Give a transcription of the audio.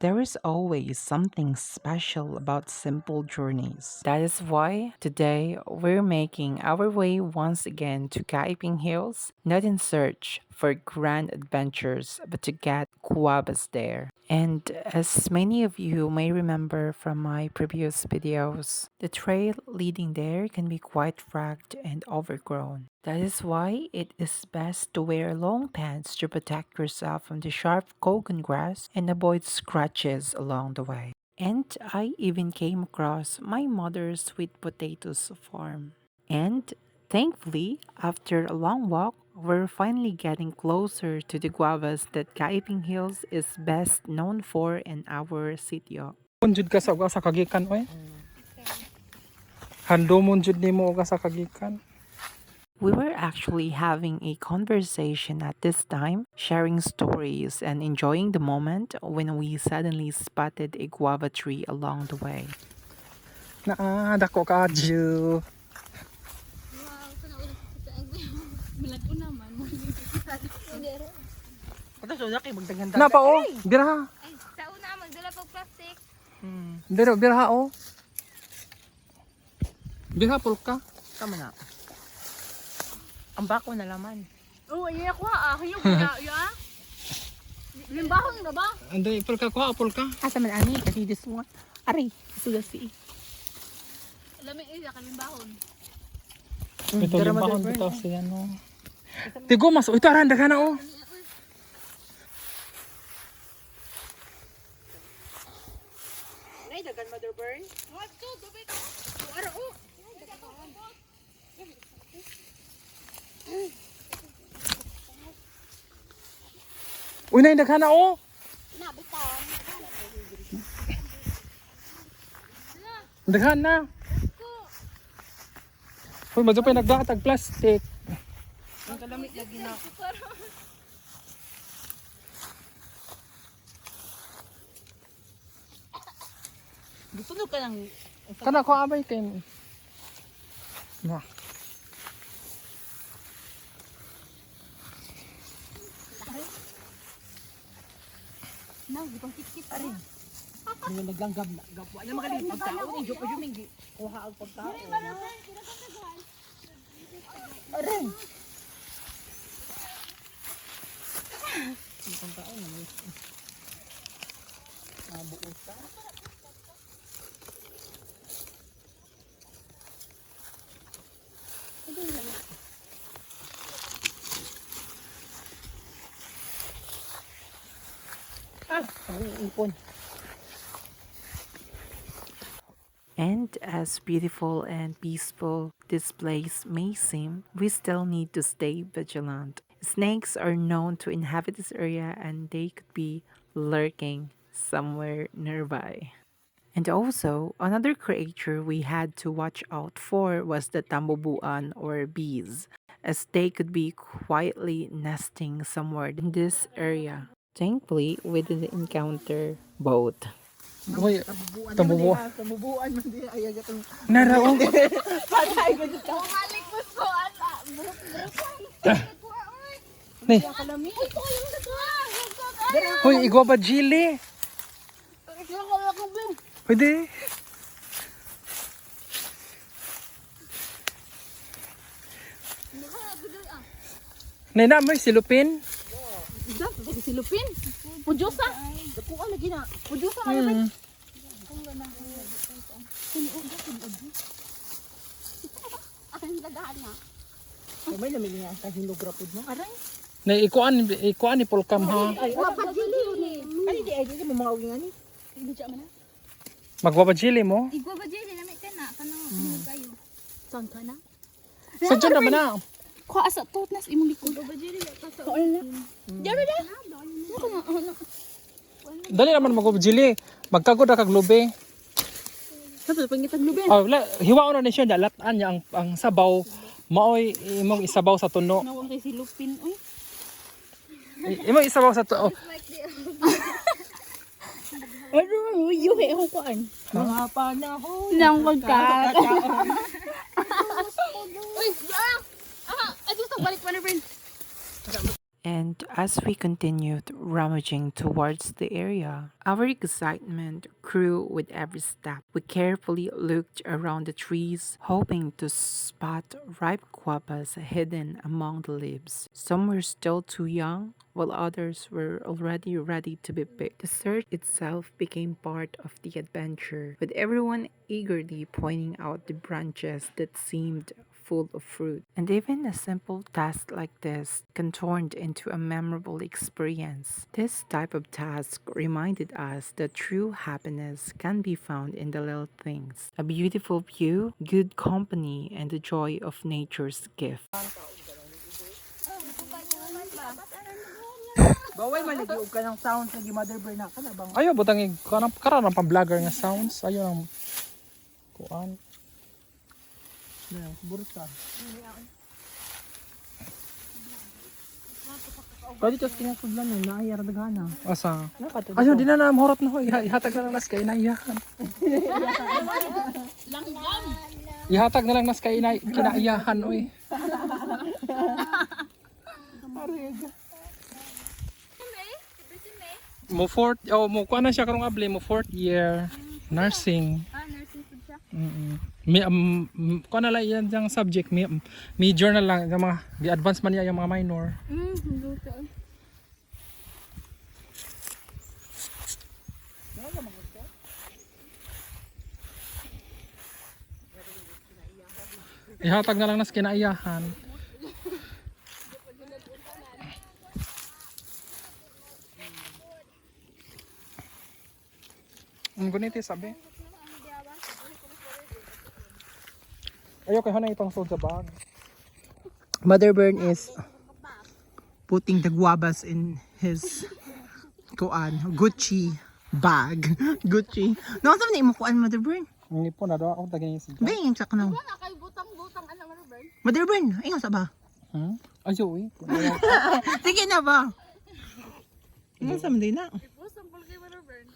There is always something special about simple journeys. That is why today we're making our way once again to Kaiping Hills, not in search for grand adventures, but to get guavas there. And as many of you may remember from my previous videos, the trail leading there can be quite ragged and overgrown. That is why it is best to wear long pants to protect yourself from the sharp coconut grass and avoid scratches along the way. And I even came across my mother's sweet potatoes farm. And thankfully, after a long walk, we're finally getting closer to the guavas that Kaiping Hills is best known for in our sitio. Munjud ka sa kagikan oy. Hando munjud nimo og sa kagikan. We were actually having a conversation at this time, sharing stories and enjoying the moment when we suddenly spotted a guava tree along the way. Naa dako ka ju. Na pa o, biraha. Ay, sa una, magdala pag plastic. Biraha o. Biraha pulka. Tama na. Ang bako na laman. Oo, ay ako ha. Hayong kaya, ya. Limbahon na ba? Anday pulka ko pulka. Asa man ani kasi this one. Ari, sugasi. Lamig iya ka limbahon. Ito limbahon bitaw siya no. Tigo mas ito aranda ka na o. Nay, dagan mother burn. What to? Dubay ka. Ara, oh. Uy na indak na o. Nabitawan. Daghan na. Uy madyo pa nagdatag plastic. Ang kalamit lagi na. Gusto ka ng Kana ko abay kay. Na. Nang, di pang kit-kit pa rin. Ano naglanggam na. Gapo na magaling pagtao ni Joko Jumingi. Kuha ang pagtao. Aray. Ang pagtao na may buot ka. And as beautiful and peaceful this place may seem, we still need to stay vigilant. Snakes are known to inhabit this area and they could be lurking somewhere nearby. And also, another creature we had to watch out for was the tambubuan or bees, as they could be quietly nesting somewhere in this area. Thankfully, we didn't encounter both. Uy tambubo. Tambubuan man di ay gatong Nara o. patay ko dito. Bumalik mo ko, ala. Ni. Kalamit. Uy, ko yung nagwa. Uy igwa ba jili? Pwede. Nay na may silupin. Silupin. Pujosa. Dapuan lagi na. Pujosa ka naman. Akan lagahan na. May namili nga sa hinograpod mo. Aray. Nay ikuan ni pulkam ha. Wapa dili ni. Ay di mo mga uwingan ni. Hindi siya man. Magwa ba jili mo? Igwa ba dili na may kana kano kayo. Saan ka na? Sa dyan naman na. Kuha sa totnas imong likod. Igwa ba dili ka sa. Kuha na. Dara da. Ako na. Dali naman magwa ba jili. Magkagod na kag lube. Sabi pangitag lubin. Oh, hiwaon na ni siya dalatan niya ang sabaw. Maoy imong isabaw sa tuno. Nawang kay silupin. Uy. Imong isabaw sa tuno. Ano, yuhi ako kuan. Mga panahon. Nang magkat. Uy, ah! Aha, ay gusto balik pa na friend. And as we continued rummaging towards the area, our excitement grew with every step. We carefully looked around the trees, hoping to spot ripe guavas hidden among the leaves. Some were still too young, while others were already ready to be picked. The search itself became part of the adventure, with everyone eagerly pointing out the branches that seemed full of fruit. And even a simple task like this can turn into a memorable experience. This type of task reminded us that true happiness can be found in the little things. A beautiful view, good company, and the joy of nature's gift. Bawal man lagi og kanang sounds lagi mother bird na kana bang. Ayaw butang karon pang vlogger nga sounds. Ayaw ang kuan. Na burta. Pwede tos kinasudlan na naayar dagana. Asa? Nakatod. Ayaw di na horot na hoy. Ihatag na lang nas kay inaiyahan. Ihatag na lang nas kay kinaiyahan oy. Mo fourth, mo kuha na siya karong abli, mo fourth year nursing. Nursing food siya. Mi kuha na lang yan yung subject, major na lang yung mga di-advance man niya yung mga minor. Luto. Ihatag na lang nas kinaiyahan. Ang guniti sabi. Ayaw kay hanay itong sold sa bag. Mother bird is putting the guavas in his kuan Gucci bag. Gucci. No, sa ni mo kuan mother bird. Ang ipon na daw ako tagay sa. Bing sa kanang. Wala kay butang-butang ano ano ba? Mother bird, ingon sa ba? Ayaw eh. Sige na ba? Ingon sa man din na. Busang pulkay mo Robert.